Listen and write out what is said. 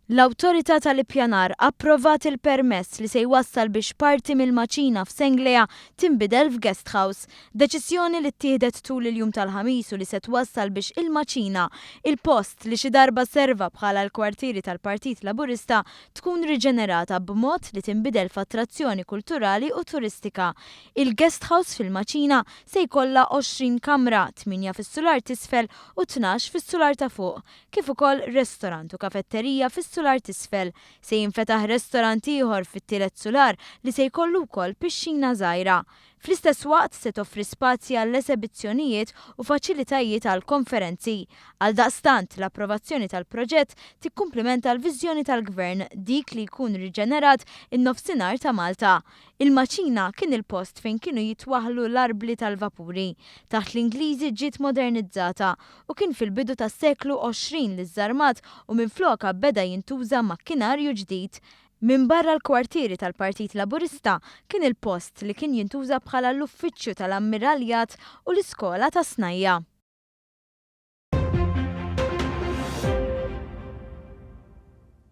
L-Awtorità tal-Ippjanar approvat il-permess li se jwassal biex parti mill-maċina f'Senglea tinbidel f'guest house. Deċiżjoni li ttieħdet tul il-jum tal-ħamis u li se twassal biex il-maċina, il-post li xi darba serva bħala l-kwartieri tal-Partit Laburista, tkun riġenerata b'mod li tinbidel f'attrazzjoni kulturali u turistika. Il-guest house fil-maċina se jkollha 20 kamra, 8 fis-sular t'isfel u 12 fis-sular ta' fuq, kif ukoll restorant u kafetterija fis-sular t'isfel. Se jinfetaħ restorant ieħor fit-tielet sular li se jkollu wkoll pixxina żgħira. Fl-istess waqt se toffri spazji għall-esebizzjonijiet u faċilitajiet għal konferenzi. Għaldaqstant l-approvazzjoni tal-proġett tikkumplimenta l-viżjoni tal-Gvern dik li jkun riġenerat in-nofsinhar ta' Malta. Il-maċina kien il-post fejn kienu jitwaħħlu l-arbli tal-vapuri. Taħt l-Ingliżi ġiet modernizzata u kien fil-bidu tas-seklu 20 li żarmat u minfloka beda jintuża makkinarju ġdid. Min barra l-kwartieri tal-Partit Laburista kien il-post li kien jintuża bħala l-uffiċċju tal-Ammiraljat u l-Iskola ta' Snajja.